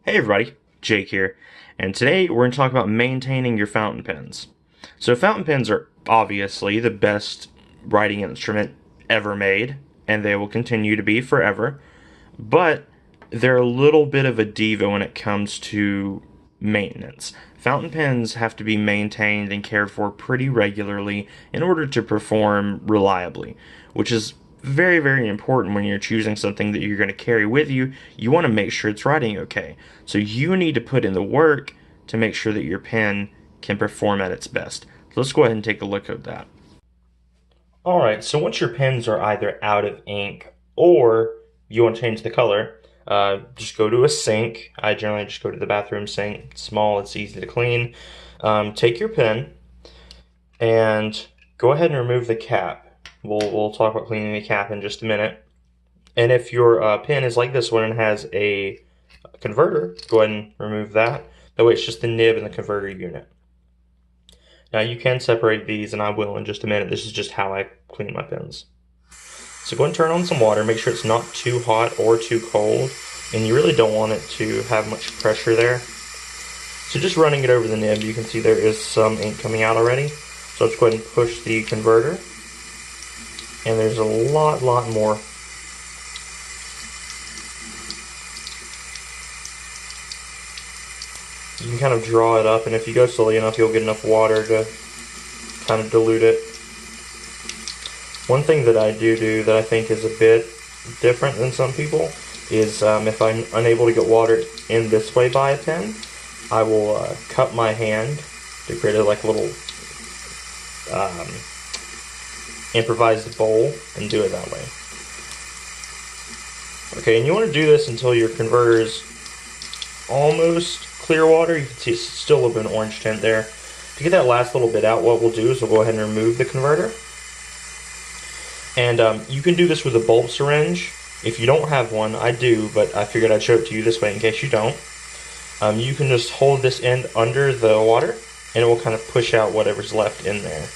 Hey everybody, Jake here, and today we're going to talk about maintaining your fountain pens. So fountain pens are obviously the best writing instrument ever made, and they will continue to be forever, but they're a little bit of a diva when it comes to maintenance. Fountain pens have to be maintained and cared for pretty regularly in order to perform reliably, which is very, very important when you're choosing something that you're going to carry with you. You want to make sure it's writing okay. So you need to put in the work to make sure that your pen can perform at its best. So let's go ahead and take a look at that. Alright, so once your pens are either out of ink or you want to change the color, just go to a sink. I generally just go to the bathroom sink. It's small, it's easy to clean. Take your pen and go ahead and remove the cap. We'll talk about cleaning the cap in just a minute. And if your pen is like this one and has a converter, go ahead and remove that. That way it's just the nib and the converter unit. Now you can separate these, and I will in just a minute. This is just how I clean my pens. So go ahead and turn on some water. Make sure it's not too hot or too cold, and you really don't want it to have much pressure there. So just running it over the nib, you can see there is some ink coming out already. So let's go ahead and push the converter. And there's a lot more. You can kind of draw it up, and if you go slowly enough, you'll get enough water to kind of dilute it. One thing that I do that I think is a bit different than some people is if I'm unable to get water in this way by a pen, I will cup my hand to create a little improvised bowl and do it that way. Okay, and you want to do this until your converter is almost clear water. You can see it's still a little bit of an orange tint there. To get that last little bit out, what we'll do is we'll go ahead and remove the converter. And you can do this with a bulb syringe. If you don't have one, I do, but I figured I'd show it to you this way in case you don't. You can just hold this end under the water, and it will kind of push out whatever's left in there.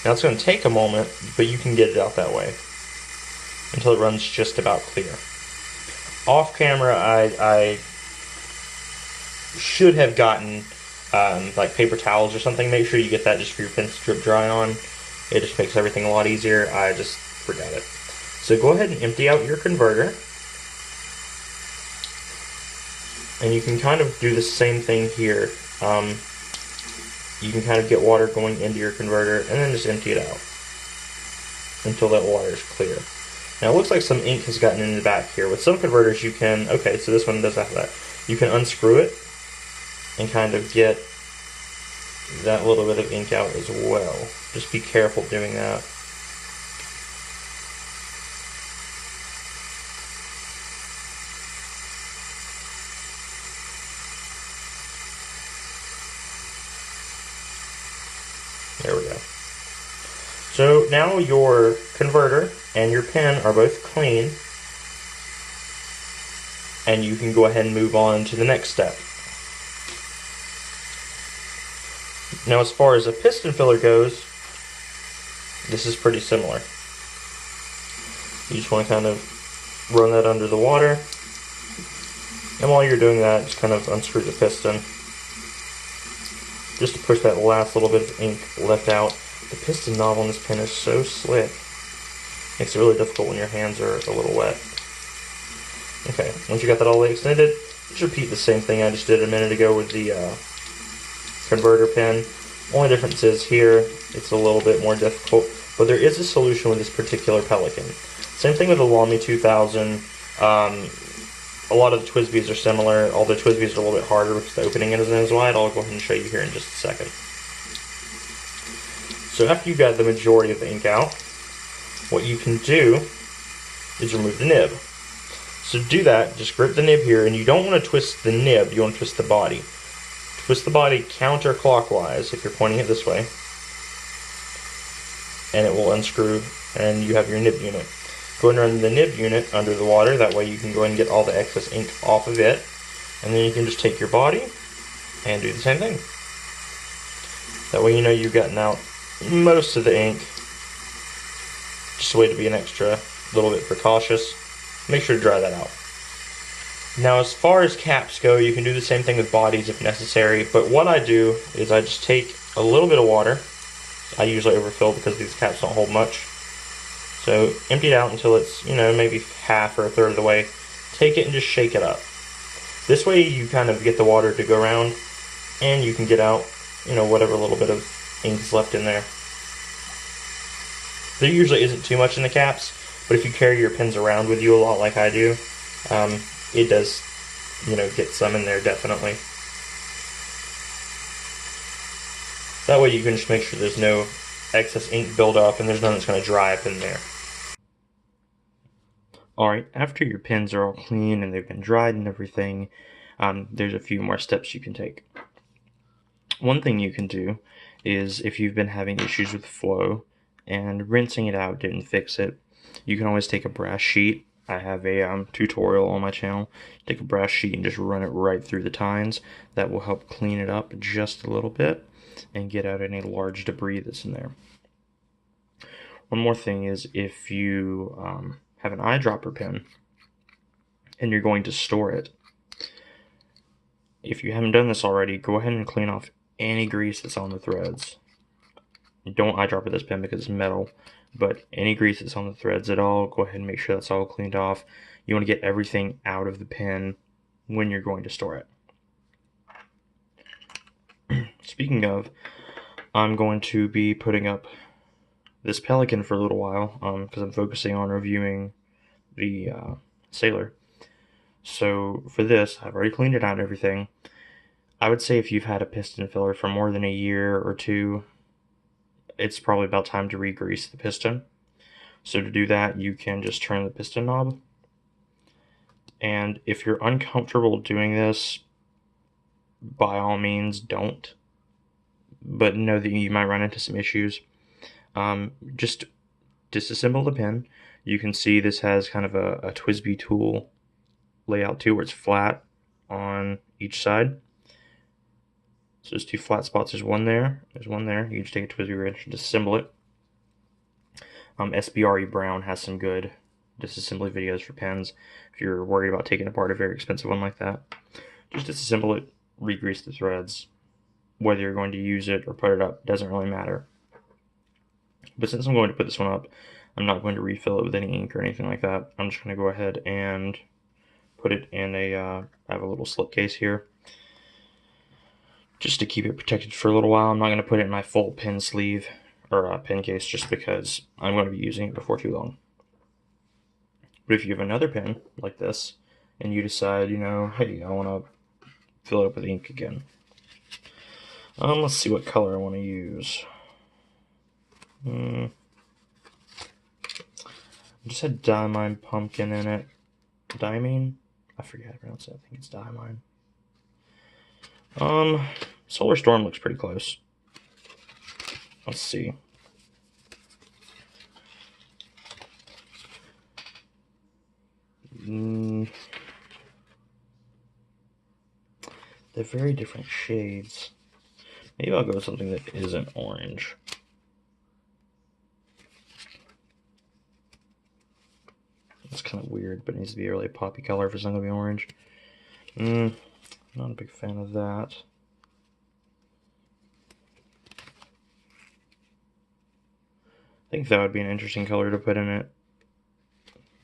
Now it's going to take a moment, but you can get it out that way until it runs just about clear. Off camera, I should have gotten like paper towels or something. Make sure you get that just for your pens to drip dry on. It just makes everything a lot easier. I just forgot it. So go ahead and empty out your converter. And you can kind of do the same thing here. You can kind of get water going into your converter and then just empty it out until that water is clear. Now it looks like some ink has gotten in the back here. With some converters you can, okay, so this one does have that. You can unscrew it and kind of get that little bit of ink out as well. Just be careful doing that. There we go. So now your converter and your pen are both clean, and you can go ahead and move on to the next step. Now as far as a piston filler goes, this is pretty similar. You just want to kind of run that under the water, and while you're doing that, just kind of unscrew the piston just to push that last little bit of ink left out. The piston knob on this pen is so slick. Makes it really difficult when your hands are a little wet. Okay, once you got that all the way extended, just repeat the same thing I just did a minute ago with the converter pen. Only difference is here, it's a little bit more difficult, but there is a solution with this particular Pelikan. Same thing with the Lamy 2000. A lot of the TWSBIs are similar, although TWSBIs are a little bit harder because the opening isn't as wide. I'll go ahead and show you here in just a second. So after you've got the majority of the ink out, what you can do is remove the nib. So to do that, just grip the nib here, and you don't want to twist the nib, you want to twist the body. Twist the body counterclockwise if you're pointing it this way, and it will unscrew, and you have your nib unit. Go ahead and run the nib unit under the water, that way you can go ahead and get all the excess ink off of it, and then you can just take your body and do the same thing. That way you know you've gotten out most of the ink. Just a way to be an extra little bit precautious. Make sure to dry that out. Now, as far as caps go, you can do the same thing with bodies if necessary, but what I do is I just take a little bit of water. I usually overfill because these caps don't hold much. So empty it out until it's, maybe half or a third of the way. Take it and just shake it up. This way you kind of get the water to go around and you can get out, whatever little bit of ink is left in there. There usually isn't too much in the caps, but if you carry your pens around with you a lot like I do, it does, get some in there definitely. That way you can just make sure there's no excess ink buildup and there's none that's going to dry up in there. Alright, after your pens are all clean and they've been dried and everything, there's a few more steps you can take. One thing you can do is if you've been having issues with flow and rinsing it out didn't fix it, you can always take a brass sheet. I have a tutorial on my channel. Take a brass sheet and just run it right through the tines. That will help clean it up just a little bit and get out any large debris that's in there. One more thing is if you have an eyedropper pen and you're going to store it, if you haven't done this already, go ahead and clean off any grease that's on the threads. Don't eyedropper this pen because it's metal, but any grease that's on the threads at all, go ahead and make sure that's all cleaned off. You want to get everything out of the pen when you're going to store it. Speaking of, I'm going to be putting up this Pelikan for a little while because I'm focusing on reviewing the Sailor. So for this, I've already cleaned it out and everything. I would say if you've had a piston filler for more than a year or two, it's probably about time to re-grease the piston. So to do that, you can just turn the piston knob. And if you're uncomfortable doing this, by all means don't. But know that you might run into some issues. Just disassemble the pin. You can see this has kind of a TWSBI tool layout too, where it's flat on each side. So there's two flat spots. There's one there. There's one there. You can just take a TWSBI wrench and disassemble it. SBRE Brown has some good disassembly videos for pens. If you're worried about taking apart a very expensive one like that, just disassemble it, re-grease the threads. Whether you're going to use it or put it up doesn't really matter. But since I'm going to put this one up, I'm not going to refill it with any ink or anything like that. I'm just going to go ahead and put it in I have a little slip case here, just to keep it protected for a little while. I'm not going to put it in my full pen sleeve or pen case just because I'm going to be using it before too long. But if you have another pen like this and you decide, hey, I want to fill it up with ink again. Let's see what color I want to use. I just had Diamine Pumpkin in it. Diamine? I forget how to pronounce it. I think it's Diamine. Solar Storm looks pretty close. Let's see. They're very different shades. Maybe I'll go with something that isn't orange. It's kind of weird, but it needs to be a really poppy color if it's not going to be orange. Not a big fan of that. I think that would be an interesting color to put in it.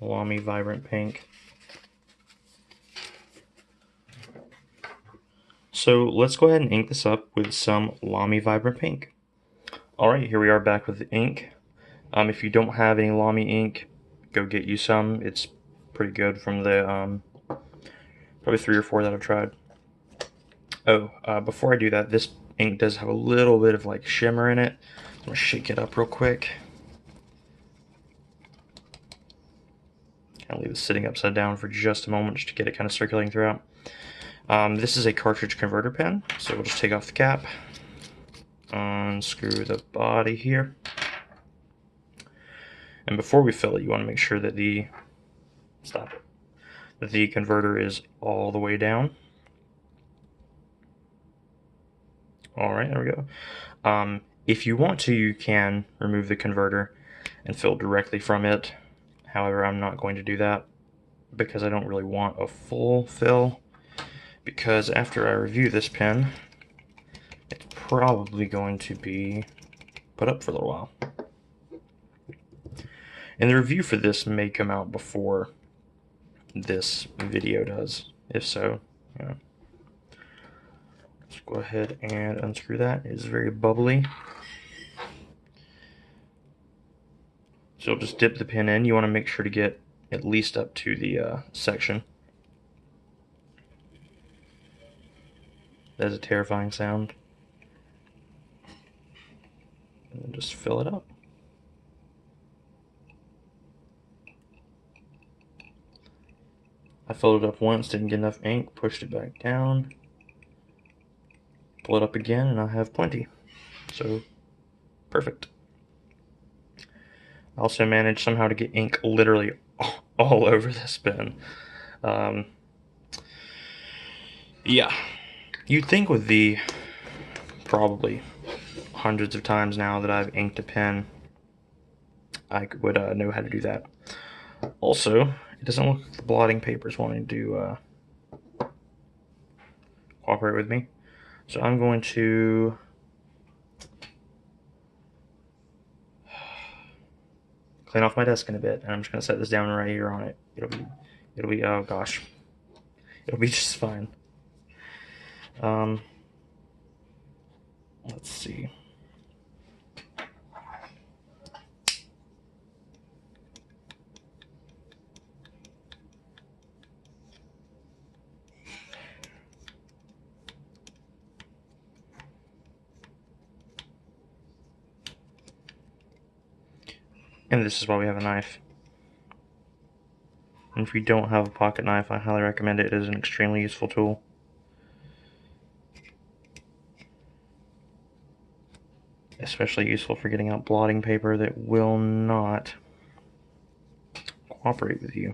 Lamy Vibrant Pink. So let's go ahead and ink this up with some Lamy Vibrant Pink. Alright, here we are back with the ink. If you don't have any Lamy ink, go get you some. It's pretty good from the probably 3 or 4 that I've tried. Before I do that, this ink does have a little bit of like shimmer in it. I'm gonna shake it up real quick. I'll leave it sitting upside down for just a moment just to get it kind of circulating throughout. This is a cartridge converter pen, so we'll just take off the cap, unscrew the body here, and before we fill it, you want to make sure that the converter is all the way down. Alright, there we go. If you want to, you can remove the converter and fill directly from it. However, I'm not going to do that. because I don't really want a full fill, because after I review this pen, it's probably going to be put up for a little while. And the review for this may come out before this video does. If so, yeah. Let's go ahead and unscrew that. It's very bubbly. So just dip the pen in. You want to make sure to get at least up to the section. That's a terrifying sound. And then just fill it up. I filled it up once, didn't get enough ink, pushed it back down, pull it up again, and I have plenty. So, perfect. I also managed somehow to get ink literally all over this pen. Yeah, you'd think with the probably hundreds of times now that I've inked a pen, I would know how to do that. Also, it doesn't look like the blotting paper is wanting to cooperate with me. So I'm going to clean off my desk in a bit, and I'm just going to set this down right here on it. It'll be, oh gosh. It'll be just fine. Let's see. And this is why we have a knife. And if you don't have a pocket knife, I highly recommend it. It is an extremely useful tool. Especially useful for getting out blotting paper that will not cooperate with you.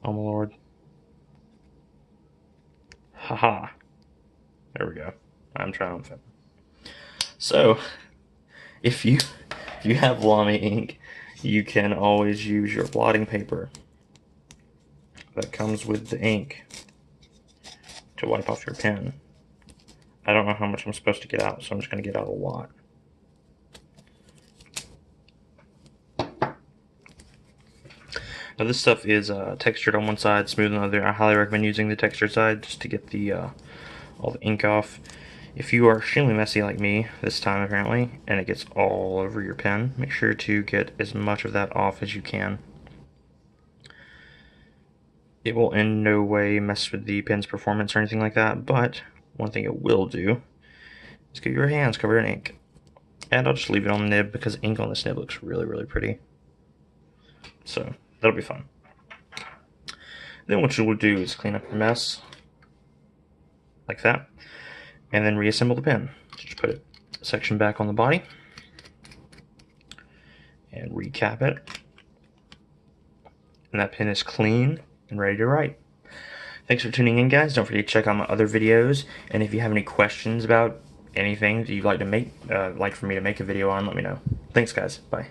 Oh my lord. Haha. There we go. I'm triumphant. So, if you have Lamy ink, you can always use your blotting paper that comes with the ink to wipe off your pen. I don't know how much I'm supposed to get out, so I'm just going to get out a lot. Now this stuff is textured on one side, smooth on the other. I highly recommend using the textured side just to get the all the ink off. If you are extremely messy like me this time apparently, and it gets all over your pen, make sure to get as much of that off as you can. It will in no way mess with the pen's performance or anything like that, but one thing it will do is get your hands covered in ink. And I'll just leave it on the nib because ink on this nib looks really, really pretty. So that'll be fun. Then what you will do is clean up your mess like that, and then reassemble the pen. Just put it section back on the body and recap it, and that pen is clean and ready to write. Thanks for tuning in, guys. Don't forget to check out my other videos, and if you have any questions about anything that you'd like to make, like for me to make a video on, let me know. Thanks, guys. Bye.